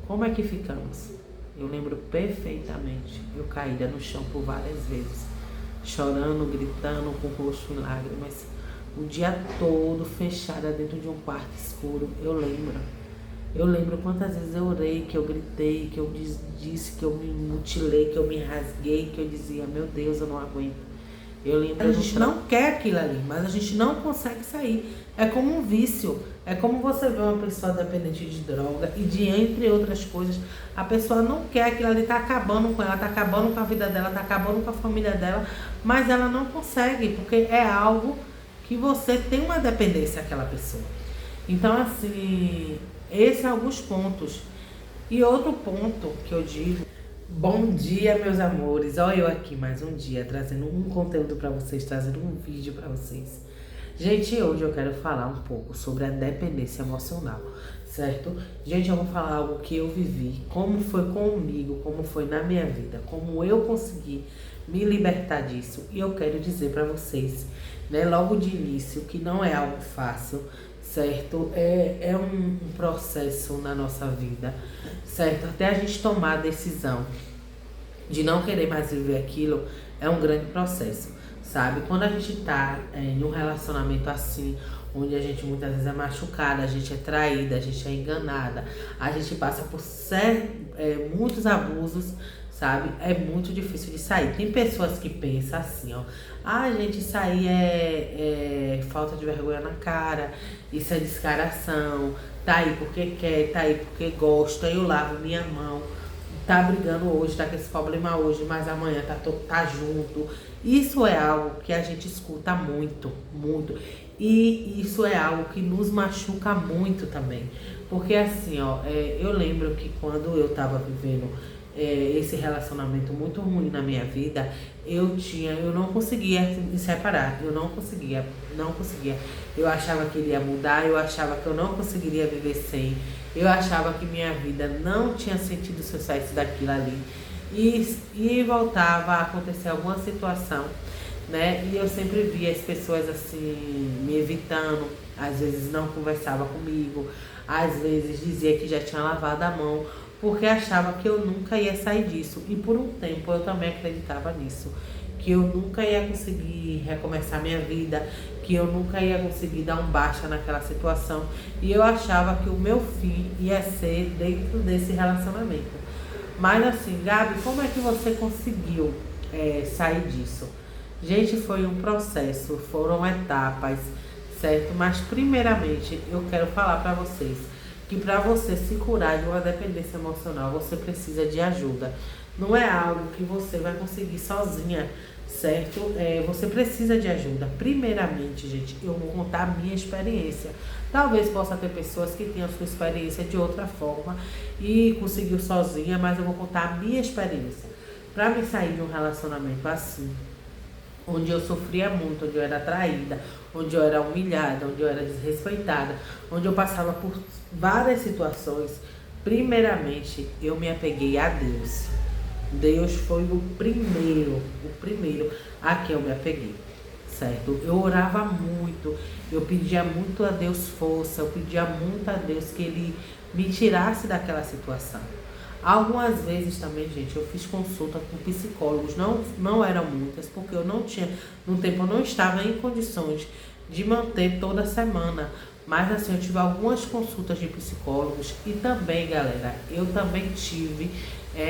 Como é que ficamos? Eu lembro perfeitamente. Eu caída no chão por várias vezes, chorando, gritando, com o rosto em lágrimas, o dia todo fechada dentro de um quarto escuro. Eu lembro. Eu lembro quantas vezes eu orei, que eu gritei, que eu disse, que eu me mutilei, que eu me rasguei, que eu dizia, meu Deus, eu não aguento. Eu lembro, a gente não quer aquilo ali, mas a gente não consegue sair. É como um vício. É como você vê uma pessoa dependente de droga e de entre outras coisas, a pessoa não quer aquilo ali, tá acabando com ela, tá acabando com a vida dela, tá acabando com a família dela, mas ela não consegue, porque é algo que você tem uma dependência àquela pessoa. Então, assim, esses são alguns pontos. E outro ponto que eu digo, bom dia, meus amores. Olha eu aqui mais um dia trazendo um conteúdo para vocês, trazendo um vídeo para vocês. Gente, hoje eu quero falar um pouco sobre a dependência emocional, certo? Gente, eu vou falar algo que eu vivi, como foi comigo, como foi na minha vida, como eu consegui me libertar disso. E eu quero dizer para vocês, né, logo de início, que não é algo fácil, certo? É um processo na nossa vida, certo? Até a gente tomar a decisão de não querer mais viver aquilo, é um grande processo, sabe? Quando a gente tá em um relacionamento assim, onde a gente muitas vezes é machucada, a gente é traída, a gente é enganada, a gente passa por muitos abusos, sabe? É muito difícil de sair. Tem pessoas que pensam assim, ó, ah, gente, isso aí é falta de vergonha na cara, isso é descaração, tá aí porque quer, tá aí porque gosta, eu lavo minha mão, tá brigando hoje, tá com esse problema hoje, mas amanhã tá junto. Isso é algo que a gente escuta muito, muito. E isso é algo que nos machuca muito também. Porque assim, ó, eu lembro que quando eu tava vivendo esse relacionamento muito ruim na minha vida, eu não conseguia me separar, eu não conseguia. Eu achava que ele ia mudar, eu achava que eu não conseguiria viver sem, eu achava que minha vida não tinha sentido se eu saísse daquilo ali. E voltava a acontecer alguma situação, né? E eu sempre via as pessoas assim, me evitando, às vezes não conversava comigo, às vezes dizia que já tinha lavado a mão, porque achava que eu nunca ia sair disso. E por um tempo eu também acreditava nisso, que eu nunca ia conseguir recomeçar minha vida, que eu nunca ia conseguir dar um baixa naquela situação. E eu achava que o meu fim ia ser dentro desse relacionamento. Mas assim, Gabi, como é que você conseguiu sair disso? Gente, foi um processo, foram etapas, certo? Mas primeiramente eu quero falar para vocês que para você se curar de uma dependência emocional, você precisa de ajuda. Não é algo que você vai conseguir sozinha, certo? Você precisa de ajuda. Primeiramente, gente, eu vou contar a minha experiência. Talvez possa ter pessoas que tenham sua experiência de outra forma e conseguiu sozinha, mas eu vou contar a minha experiência. Para me sair de um relacionamento assim, onde eu sofria muito, onde eu era traída, onde eu era humilhada, onde eu era desrespeitada, onde eu passava por várias situações, primeiramente eu me apeguei a Deus. Deus foi o primeiro a quem eu me apeguei, certo? Eu orava muito, eu pedia muito a Deus força, eu pedia muito a Deus que Ele me tirasse daquela situação. Algumas vezes também, gente, eu fiz consulta com psicólogos, não eram muitas, porque eu não tinha, no tempo eu não estava em condições de manter toda semana. Mas assim, eu tive algumas consultas de psicólogos e também, galera, eu também tive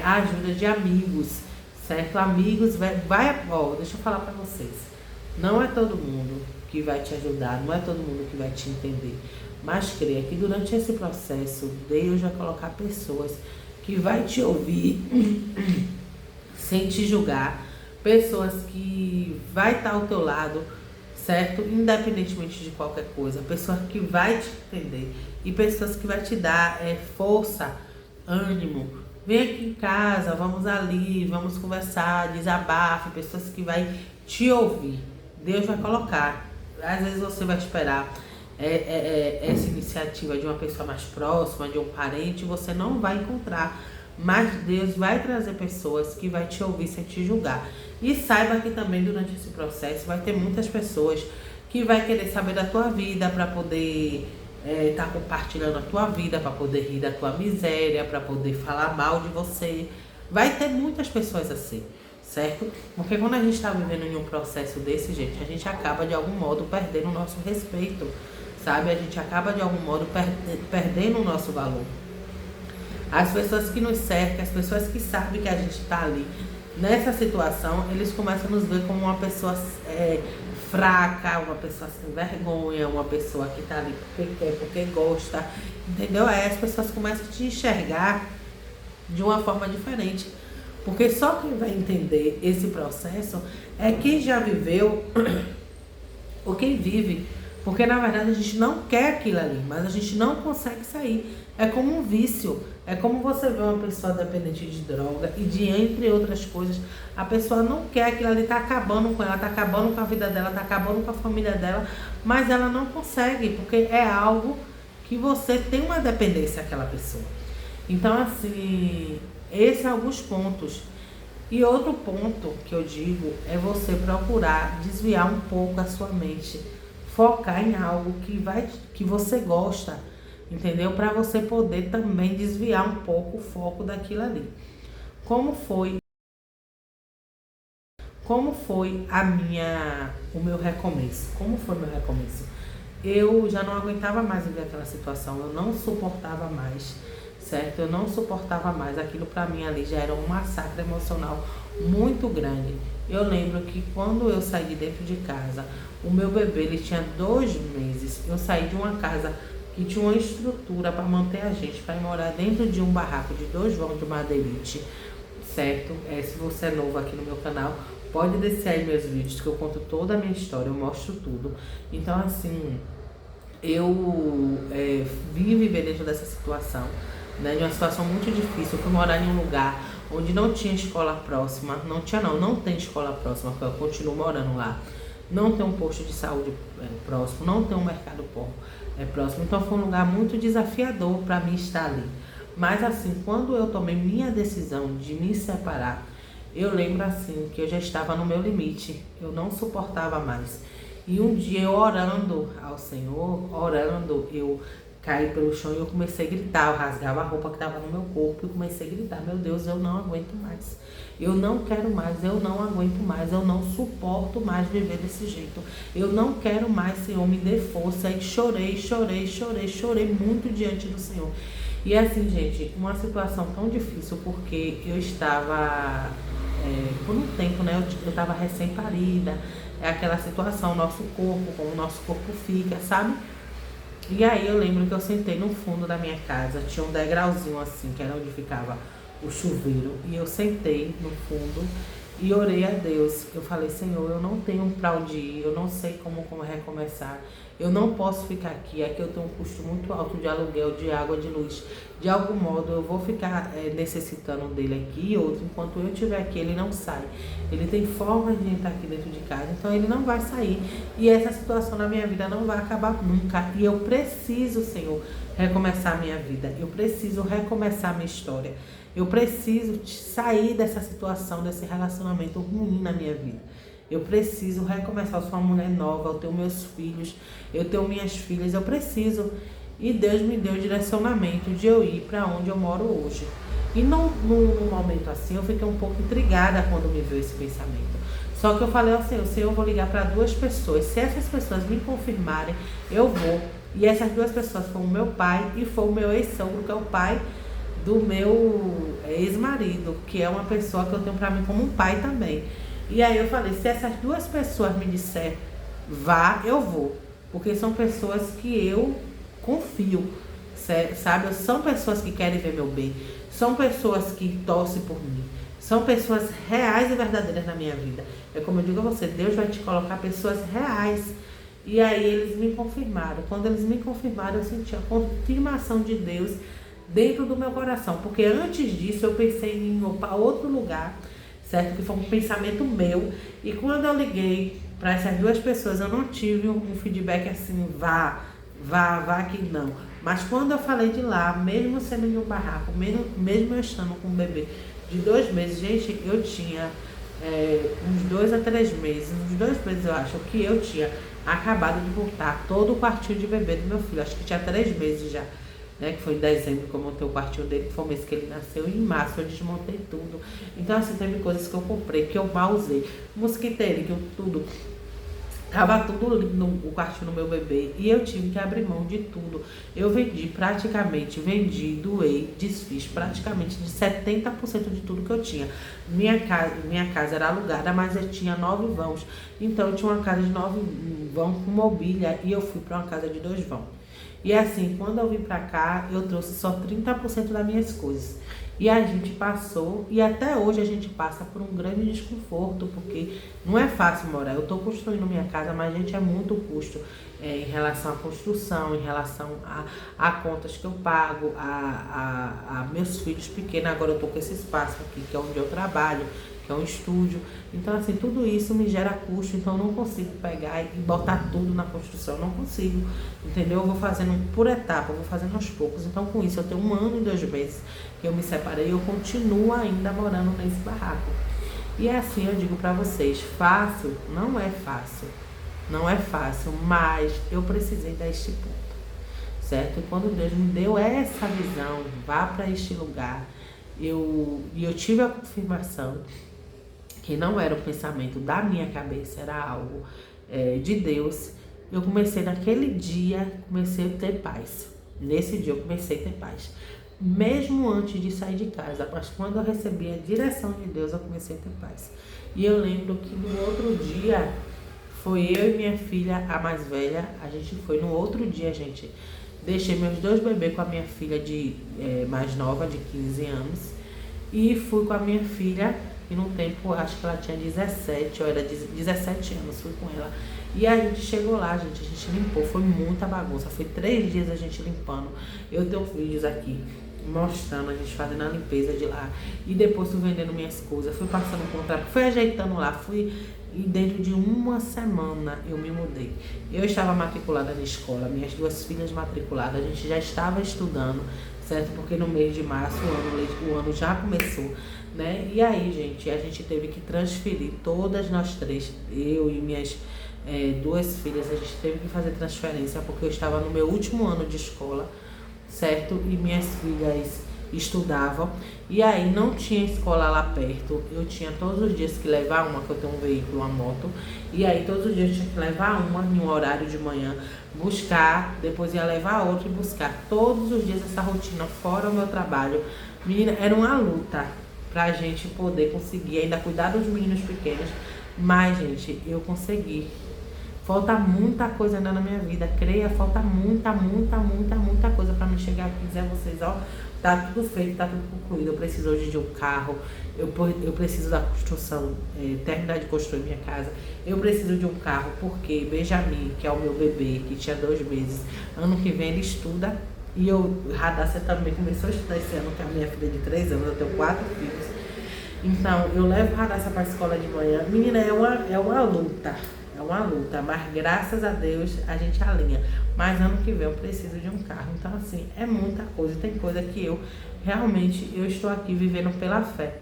a ajuda de amigos, certo? Amigos, ó, deixa eu falar pra vocês, não é todo mundo que vai te ajudar, não é todo mundo que vai te entender, mas creia que durante esse processo, Deus vai colocar pessoas que vai te ouvir sem te julgar, pessoas que vai estar ao teu lado, certo? Independentemente de qualquer coisa, pessoas que vai te entender e pessoas que vai te dar força, ânimo. Vem aqui em casa, vamos ali, vamos conversar, desabafe, pessoas que vai te ouvir. Deus vai colocar. Às vezes você vai esperar essa iniciativa de uma pessoa mais próxima, de um parente, você não vai encontrar. Mas Deus vai trazer pessoas que vai te ouvir sem te julgar. E saiba que também durante esse processo vai ter muitas pessoas que vai querer saber da tua vida para poder tá compartilhando a tua vida para poder rir da tua miséria, para poder falar mal de você. Vai ter muitas pessoas assim, certo? Porque quando a gente está vivendo em um processo desse, gente, a gente acaba de algum modo perdendo o nosso respeito, sabe? A gente acaba de algum modo perdendo o nosso valor. As pessoas que nos cercam, as pessoas que sabem que a gente está ali nessa situação, eles começam a nos ver como uma pessoa fraca, uma pessoa sem vergonha, uma pessoa que está ali porque quer, porque gosta, entendeu? Aí as pessoas começam a te enxergar de uma forma diferente. Porque só quem vai entender esse processo é quem já viveu ou quem vive. Porque na verdade a gente não quer aquilo ali, mas a gente não consegue sair. É como um vício. É como você vê uma pessoa dependente de droga e de entre outras coisas. A pessoa não quer aquilo ali, tá acabando com ela, tá acabando com a vida dela, tá acabando com a família dela, mas ela não consegue, porque é algo que você tem uma dependência àquela pessoa. Então, assim, esses são alguns pontos. E outro ponto que eu digo é você procurar desviar um pouco a sua mente, focar em algo que você gosta, entendeu? Para você poder também desviar um pouco o foco daquilo ali. Como foi o meu recomeço? Como foi o meu recomeço? Eu já não aguentava mais viver aquela situação, eu não suportava mais, certo? Eu não suportava mais, aquilo para mim ali já era um massacre emocional muito grande. Eu lembro que quando eu saí de dentro de casa, o meu bebê ele tinha 2 meses, eu saí de uma casa que tinha uma estrutura para manter a gente, para morar dentro de um barraco de 2 vãos de madeirite, certo? Se você é novo aqui no meu canal, pode descer aí meus vídeos que eu conto toda a minha história, eu mostro tudo. Então assim, eu vim viver dentro dessa situação, né, de uma situação muito difícil. Eu fui morar em um lugar onde não tinha escola próxima, não tem escola próxima, porque eu continuo morando lá. Não tem um posto de saúde próximo, não tem um mercado próximo. Então foi um lugar muito desafiador para mim estar ali. Mas assim, quando eu tomei minha decisão de me separar, eu lembro assim que eu já estava no meu limite, eu não suportava mais. E um dia eu orando ao Senhor, eu caí pelo chão e eu comecei a gritar, eu rasgava a roupa que estava no meu corpo e comecei a gritar, meu Deus, eu não aguento mais, eu não quero mais, eu não aguento mais, eu não suporto mais viver desse jeito, eu não quero mais, Senhor, me dê força. E chorei muito diante do Senhor. E assim, gente, uma situação tão difícil, porque eu estava, por um tempo, né, eu estava recém-parida, é aquela situação, nosso corpo, como o nosso corpo fica, sabe? E aí eu lembro que eu sentei no fundo da minha casa, tinha um degrauzinho assim, que era onde ficava o chuveiro, e eu sentei no fundo e orei a Deus. Eu falei, Senhor, eu não tenho pra onde ir, eu não sei como recomeçar, eu não posso ficar aqui eu tenho um custo muito alto de aluguel, de água, de luz. De algum modo eu vou ficar necessitando dele aqui, e outro, enquanto eu estiver aqui, ele não sai. Ele tem forma de entrar aqui dentro de casa, então ele não vai sair. E essa situação na minha vida não vai acabar nunca. E eu preciso, Senhor, recomeçar a minha vida. Eu preciso recomeçar a minha história. Eu preciso sair dessa situação, desse relacionamento ruim na minha vida. Eu preciso recomeçar. Eu sou uma mulher nova, eu tenho meus filhos, eu tenho minhas filhas, eu preciso. E Deus me deu o direcionamento de eu ir para onde eu moro hoje. E num momento assim, eu fiquei um pouco intrigada quando me veio esse pensamento. Só que eu falei assim, eu vou ligar para 2 pessoas. Se essas pessoas me confirmarem, eu vou. E essas 2 pessoas foram o meu pai e foi o meu ex-sogro, que é o pai do meu ex-marido, que é uma pessoa que eu tenho para mim como um pai também. E aí eu falei, se essas 2 pessoas me disserem, vá, eu vou. Porque são pessoas que eu confio, sabe? São pessoas que querem ver meu bem. São pessoas que torcem por mim. São pessoas reais e verdadeiras na minha vida. É como eu digo a você, Deus vai te colocar pessoas reais. E aí eles me confirmaram. Quando eles me confirmaram, eu senti a confirmação de Deus dentro do meu coração. Porque antes disso eu pensei em ir para outro lugar, certo? Que foi um pensamento meu. E quando eu liguei para essas 2 pessoas, eu não tive um feedback assim, vá que não. Mas quando eu falei de lá, mesmo sendo em um barraco, mesmo eu estando com um bebê de 2 meses, gente, eu tinha uns 2 a 3 meses, uns 2 meses eu acho, que eu tinha acabado de voltar todo o quartinho de bebê do meu filho. Acho que tinha 3 meses já, né? Que foi em dezembro que eu montei o quartinho dele, que foi o mês que ele nasceu. E em março eu desmontei tudo. Então, assim, teve coisas que eu comprei, que eu mal usei. Mosquiteiro, que eu tudo... Tava tudo lindo o quartinho do meu bebê e eu tive que abrir mão de tudo. Eu vendi, doei, desfiz praticamente de 70% de tudo que eu tinha. Minha casa era alugada, mas eu tinha 9 vãos. Então eu tinha uma casa de 9 vãos com mobília e eu fui para uma casa de 2 vãos. E assim, quando eu vim para cá, eu trouxe só 30% das minhas coisas. E a gente passou, e até hoje a gente passa por um grande desconforto, porque não é fácil morar. Eu estou construindo minha casa, mas, gente, é muito custo em relação à construção, em relação a contas que eu pago, a meus filhos pequenos. Agora eu estou com esse espaço aqui, que é onde eu trabalho, que é um estúdio. Então, assim, tudo isso me gera custo, então eu não consigo pegar e botar tudo na construção, eu não consigo, entendeu? Eu vou fazendo por etapa, eu vou fazendo aos poucos. Então, com isso, eu tenho 1 ano e 2 meses que eu me separei, eu continuo ainda morando nesse barraco. E é assim, eu digo pra vocês, fácil, não é fácil, não é fácil, mas eu precisei dar este ponto, certo? E quando Deus me deu essa visão, vá para este lugar, eu tive a confirmação que não era o pensamento da minha cabeça, era algo de Deus. Eu comecei naquele dia, comecei a ter paz. Nesse dia eu comecei a ter paz. Mesmo antes de sair de casa, mas quando eu recebi a direção de Deus, eu comecei a ter paz. E eu lembro que no outro dia, foi eu e minha filha, a mais velha, a gente foi no outro dia, gente. Deixei meus 2 bebês com a minha filha mais nova, de 15 anos, e fui com a minha filha, e no tempo, acho que ela tinha 17, ou era 17 anos, fui com ela. E a gente chegou lá, gente, a gente limpou, foi muita bagunça, foi 3 dias a gente limpando. Eu tenho vídeos aqui mostrando a gente fazendo a limpeza de lá, e depois fui vendendo minhas coisas, fui passando o contrato, fui ajeitando lá, e dentro de 1 semana eu me mudei. Eu estava matriculada na escola, minhas 2 filhas matriculadas, a gente já estava estudando, certo? Porque no mês de março o ano já começou, né? E aí, gente, a gente teve que transferir, todas nós 3, eu e minhas 2 filhas, a gente teve que fazer transferência, porque eu estava no meu último ano de escola, certo? E minhas filhas estudavam, e aí não tinha escola lá perto, eu tinha todos os dias que levar uma, que eu tenho um veículo, uma moto, e aí todos os dias eu tinha que levar uma em um horário de manhã, buscar, depois ia levar outra e buscar, todos os dias essa rotina, fora o meu trabalho. Menina, era uma luta pra gente poder conseguir ainda cuidar dos meninos pequenos, mas, gente, eu consegui. Falta muita coisa ainda na minha vida, creia, falta muita coisa para me chegar aqui e dizer a vocês, ó, tá tudo feito, tá tudo concluído. Eu preciso hoje de um carro, eu preciso da construção, terminar de construir minha casa. Eu preciso de um carro porque Benjamin, que é o meu bebê, que tinha 2 meses, ano que vem ele estuda, e Radassa também começou a estudar esse ano, que é a minha filha de 3 anos, eu tenho 4 filhos. Então, eu levo Radassa para a escola de manhã. Menina, é uma luta. É uma luta, mas graças a Deus a gente alinha. Mas ano que vem eu preciso de um carro. Então, assim, é muita coisa. Tem coisa que eu estou aqui vivendo pela fé,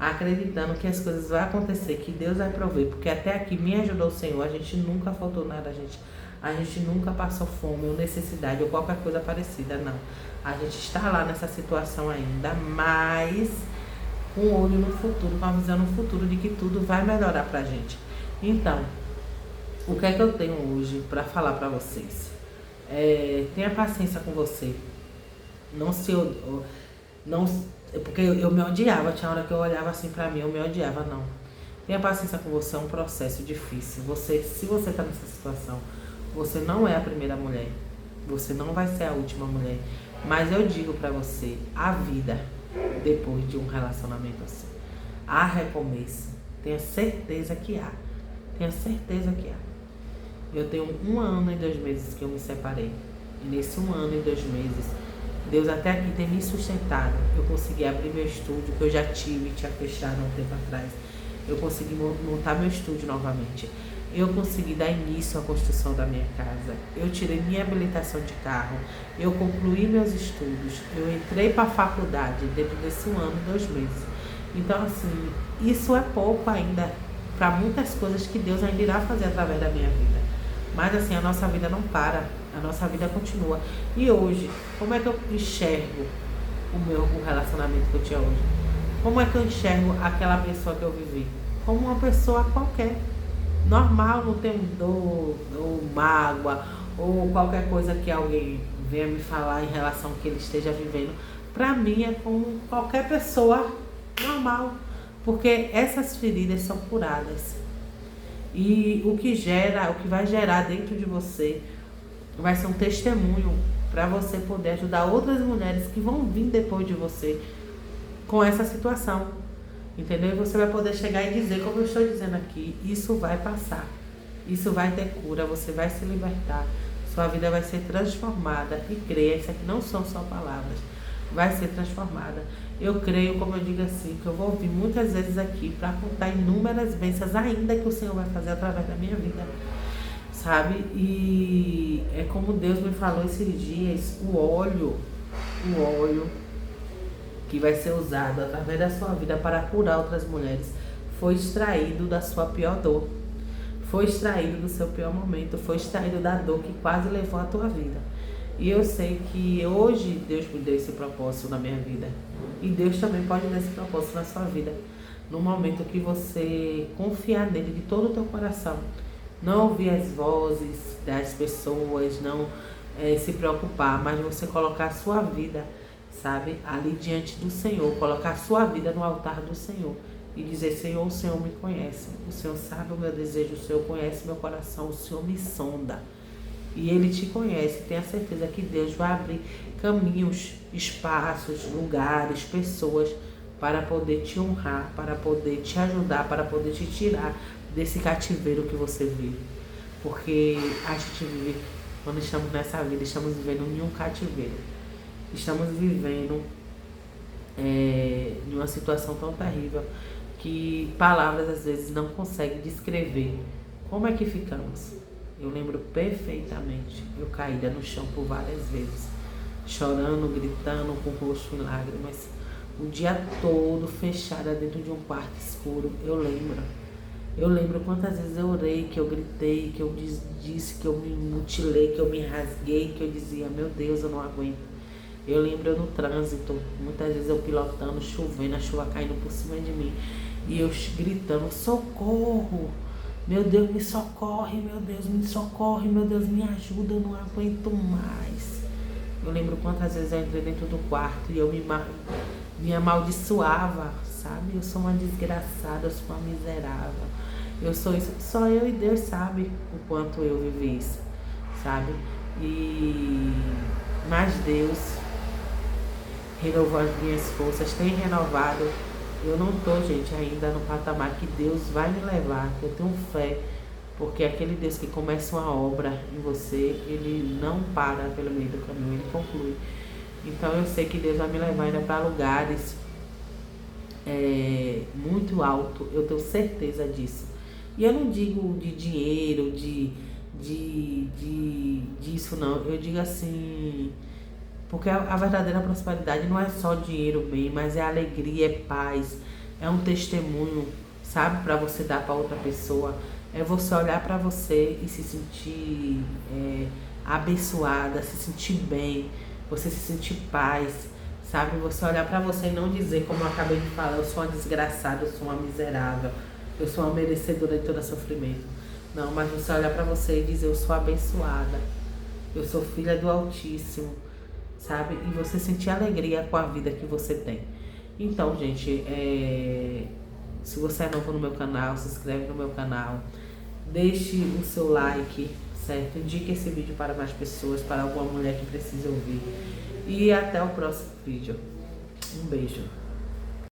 acreditando que as coisas vão acontecer, que Deus vai prover. Porque até aqui me ajudou o Senhor. A gente nunca faltou nada, a gente nunca passou fome ou necessidade ou qualquer coisa parecida, não. A gente está lá nessa situação ainda, mas com o olho no futuro, com a visão no futuro de que tudo vai melhorar pra gente. Então, o que é que eu tenho hoje para falar para vocês? Tenha paciência com você. Porque eu me odiava, tinha hora que eu olhava assim para mim, eu me odiava, não. Tenha paciência com você, é um processo difícil. Se você está nessa situação, você não é a primeira mulher. Você não vai ser a última mulher. Mas eu digo para você, a vida depois de um relacionamento assim, há recomeço. Tenha certeza que há. Tenha certeza que há. Eu tenho 1 ano e 2 meses que eu me separei. E nesse 1 ano e 2 meses, Deus até aqui tem me sustentado. Eu consegui abrir meu estúdio, que eu já tinha fechado há um tempo atrás. Eu consegui montar meu estúdio novamente. Eu consegui dar início à construção da minha casa. Eu tirei minha habilitação de carro. Eu concluí meus estudos. Eu entrei para a faculdade dentro desse 1 ano e 2 meses. Então, assim, isso é pouco ainda para muitas coisas que Deus ainda irá fazer através da minha vida. Mas assim, a nossa vida não para, a nossa vida continua. E hoje, como é que eu enxergo o relacionamento que eu tinha hoje? Como é que eu enxergo aquela pessoa que eu vivi? Como uma pessoa qualquer, normal, não tenho dor ou mágoa ou qualquer coisa que alguém venha me falar em relação ao que ele esteja vivendo. Para mim é como qualquer pessoa normal, porque essas feridas são curadas. E o que vai gerar dentro de você vai ser um testemunho para você poder ajudar outras mulheres que vão vir depois de você com essa situação. Entendeu? E você vai poder chegar e dizer, como eu estou dizendo aqui, isso vai passar. Isso vai ter cura, você vai se libertar. Sua vida vai ser transformada. E creia, isso aqui não são só palavras. Vai ser transformada. Eu creio, como eu digo assim, que eu vou vir muitas vezes aqui para contar inúmeras bênçãos ainda que o Senhor vai fazer através da minha vida. Sabe? E é como Deus me falou esses dias, o óleo que vai ser usado através da sua vida para curar outras mulheres foi extraído da sua pior dor. Foi extraído do seu pior momento, foi extraído da dor que quase levou a tua vida. E eu sei que hoje Deus me deu esse propósito na minha vida. E Deus também pode dar esse propósito na sua vida. No momento que você confiar nele de todo o teu coração. Não ouvir as vozes das pessoas, não se preocupar, mas você colocar a sua vida, sabe, ali diante do Senhor. Colocar a sua vida no altar do Senhor. E dizer, Senhor, o Senhor me conhece. O Senhor sabe o meu desejo, o Senhor conhece meu coração, o Senhor me sonda. E Ele te conhece, tenha certeza que Deus vai abrir caminhos, espaços, lugares, pessoas para poder te honrar, para poder te ajudar, para poder te tirar desse cativeiro que você vive. Porque a gente vive, quando estamos nessa vida, estamos vivendo em um cativeiro. Estamos vivendo em uma situação tão terrível que palavras às vezes não conseguem descrever como é que ficamos. Eu lembro perfeitamente, eu caída no chão por várias vezes, chorando, gritando, com o rosto em lágrimas, o dia todo fechada dentro de um quarto escuro. Eu lembro quantas vezes eu orei, que eu gritei, que eu disse, que eu me mutilei, que eu me rasguei, que eu dizia, meu Deus, eu não aguento. Eu lembro eu no trânsito, muitas vezes eu pilotando, chovendo, a chuva caindo por cima de mim, e eu gritando, socorro! Meu Deus, me socorre, meu Deus, me socorre, meu Deus, me ajuda, eu não aguento mais. Eu lembro quantas vezes eu entrei dentro do quarto e eu me amaldiçoava, sabe? Eu sou uma desgraçada, eu sou uma miserável. Eu sou isso, só eu e Deus sabe o quanto eu vivi isso, sabe? Mas Deus renovou as minhas forças, tem renovado. Eu não estou, gente, ainda no patamar que Deus vai me levar, que eu tenho fé, porque aquele Deus que começa uma obra em você, Ele não para pelo meio do caminho, Ele conclui. Então eu sei que Deus vai me levar ainda para lugares muito alto, eu tenho certeza disso. E eu não digo de dinheiro, disso não, eu digo assim... Porque a verdadeira prosperidade não é só dinheiro, bem, mas é alegria, é paz, é um testemunho, sabe, para você dar para outra pessoa. É você olhar para você e se sentir abençoada, se sentir bem, você se sentir paz, sabe? Você olhar para você e não dizer, como eu acabei de falar, eu sou uma desgraçada, eu sou uma miserável, eu sou uma merecedora de todo sofrimento. Não, mas você olhar para você e dizer, eu sou abençoada, eu sou filha do Altíssimo, sabe? E você sentir alegria com a vida que você tem. Então, gente, se você é novo no meu canal, se inscreve no meu canal, deixe o seu like, certo? Indique esse vídeo para mais pessoas, para alguma mulher que precisa ouvir. E até o próximo vídeo. Um beijo.